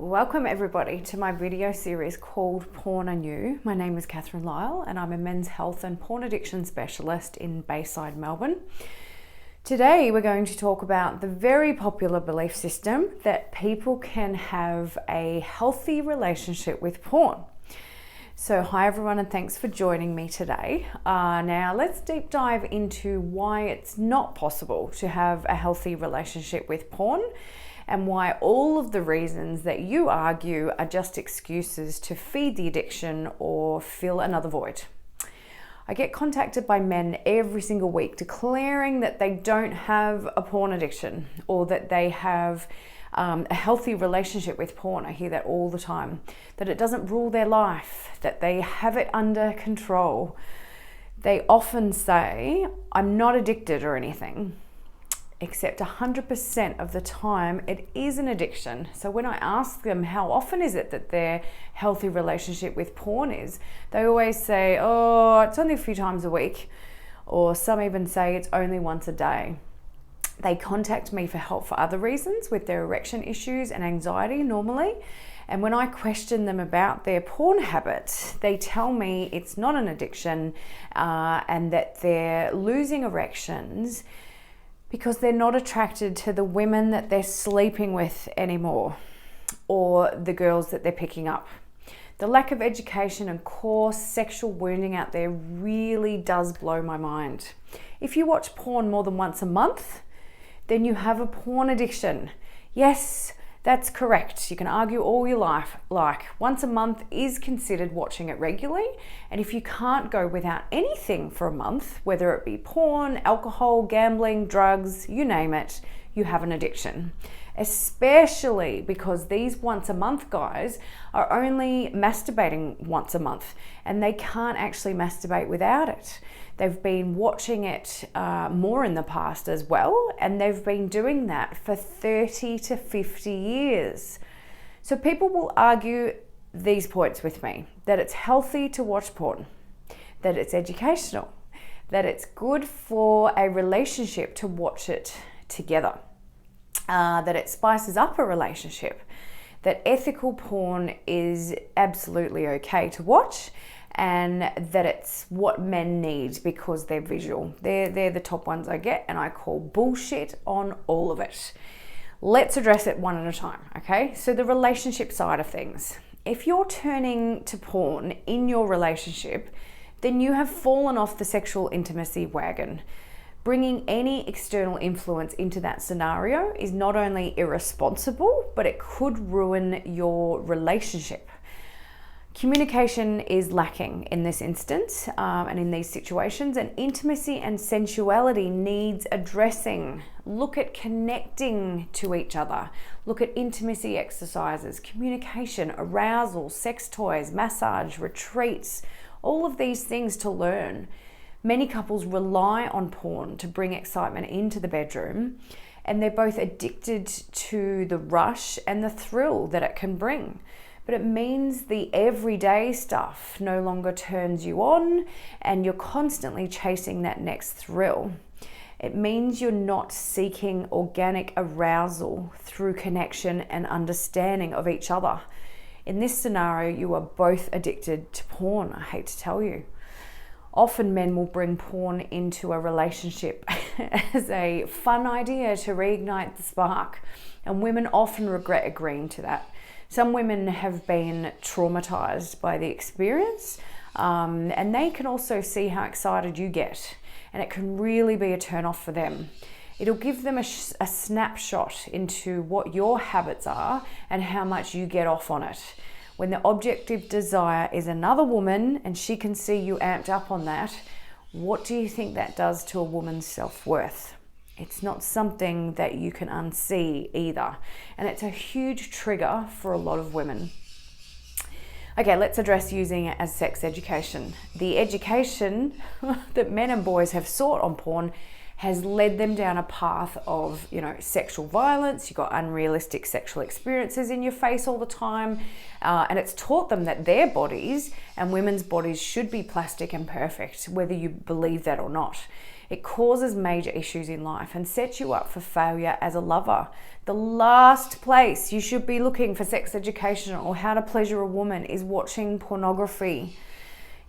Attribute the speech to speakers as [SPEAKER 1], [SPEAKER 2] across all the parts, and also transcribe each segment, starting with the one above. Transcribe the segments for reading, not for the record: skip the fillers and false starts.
[SPEAKER 1] Welcome everybody to my video series called Porn and You. My name is Catherine Lyle and I'm a men's health and porn addiction specialist in Bayside, Melbourne. Today we're going to talk about the very popular belief system that people can have a healthy relationship with porn. So hi everyone and thanks for joining me today. Now let's deep dive into why it's not possible to have a healthy relationship with porn and why all of the reasons that you argue are just excuses to feed the addiction or fill another void. I get contacted by men every single week declaring that they don't have a porn addiction or that they have a healthy relationship with porn. I hear that all the time, that it doesn't rule their life, that they have it under control. They often say, I'm not addicted or anything, except 100% of the time it is an addiction. So when I ask them how often is it that their healthy relationship with porn is, they always say, oh, it's only a few times a week, or some even say it's only once a day. They contact me for help for other reasons with their erection issues and anxiety normally. And when I question them about their porn habits, they tell me it's not an addiction and that they're losing erections because they're not attracted to the women that they're sleeping with anymore or the girls that they're picking up. The lack of education and coarse sexual wounding out there really does blow my mind. If you watch porn more than once a month, then you have a porn addiction. Yes, that's correct. You can argue all your life like once a month is considered watching it regularly. And if you can't go without anything for a month, whether it be porn, alcohol, gambling, drugs, you name it, you have an addiction. Especially because these once a month guys are only masturbating once a month and they can't actually masturbate without it. They've been watching it more in the past as well, and they've been doing that for 30 to 50 years. So people will argue these points with me, that it's healthy to watch porn, that it's educational, that it's good for a relationship to watch it together, that it spices up a relationship, that ethical porn is absolutely okay to watch, and that it's what men need because they're visual. They're the top ones I get, and I call bullshit on all of it. Let's address it one at a time, okay? So the relationship side of things. If you're turning to porn in your relationship, then you have fallen off the sexual intimacy wagon. Bringing any external influence into that scenario is not only irresponsible, but it could ruin your relationship. Communication is lacking in this instance and in these situations, and intimacy and sensuality needs addressing. Look at connecting to each other. Look at intimacy exercises, communication, arousal, sex toys, massage, retreats, all of these things to learn. Many couples rely on porn to bring excitement into the bedroom, and they're both addicted to the rush and the thrill that it can bring. But it means the everyday stuff no longer turns you on and you're constantly chasing that next thrill. It means you're not seeking organic arousal through connection and understanding of each other. In this scenario, you are both addicted to porn, I hate to tell you. Often men will bring porn into a relationship as a fun idea to reignite the spark, and women often regret agreeing to that. Some women have been traumatized by the experience, and they can also see how excited you get, and it can really be a turn off for them. It'll give them a snapshot into what your habits are and how much you get off on it. When the objective desire is another woman and she can see you amped up on that, what do you think that does to a woman's self-worth? It's not something that you can unsee either. And it's a huge trigger for a lot of women. Okay, let's address using it as sex education. The education that men and boys have sought on porn has led them down a path of, sexual violence. You've got unrealistic sexual experiences in your face all the time. And it's taught them that their bodies and women's bodies should be plastic and perfect, whether you believe that or not. It causes major issues in life and sets you up for failure as a lover. The last place you should be looking for sex education or how to pleasure a woman is watching pornography.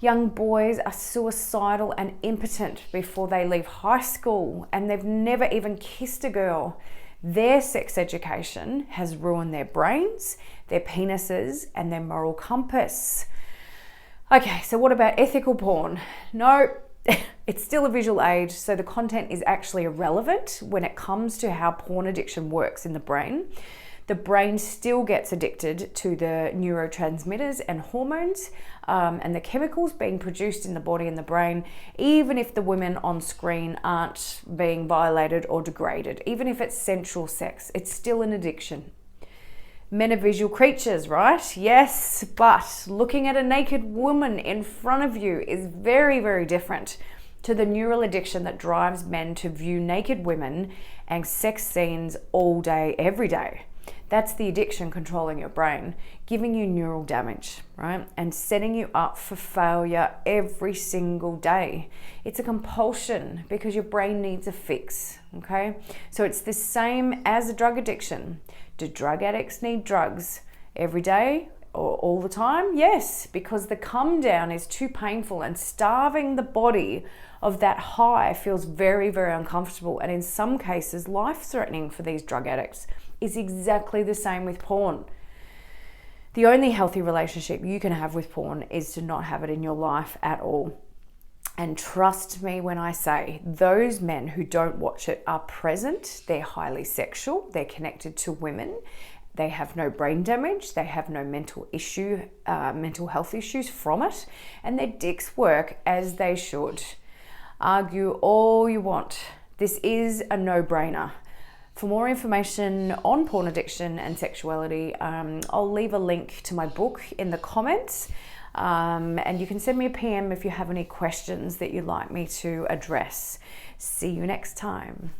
[SPEAKER 1] Young boys are suicidal and impotent before they leave high school, and they've never even kissed a girl. Their sex education has ruined their brains, their penises, and their moral compass. Okay, so what about ethical porn? No, it's still a visual age, so the content is actually irrelevant when it comes to how porn addiction works in the brain. The brain still gets addicted to the neurotransmitters and hormones and the chemicals being produced in the body and the brain, even if the women on screen aren't being violated or degraded. Even if it's sensual sex, it's still an addiction. Men are visual creatures, right? Yes, but looking at a naked woman in front of you is very, very different to the neural addiction that drives men to view naked women and sex scenes all day, every day. That's the addiction controlling your brain, giving you neural damage, right? And setting you up for failure every single day. It's a compulsion because your brain needs a fix, okay? So it's the same as a drug addiction. Do drug addicts need drugs every day or all the time? Yes, because the come down is too painful and starving the body of that high feels very, very uncomfortable, and in some cases life-threatening for these drug addicts. Is exactly the same with porn. The only healthy relationship you can have with porn is to not have it in your life at all. And trust me when I say those men who don't watch it are present. They're highly sexual. They're connected to women. They have no brain damage. They have no mental health issues from it. And their dicks work as they should. Argue all you want. This is a no-brainer. For more information on porn addiction and sexuality, I'll leave a link to my book in the comments, and you can send me a PM if you have any questions that you'd like me to address. See you next time.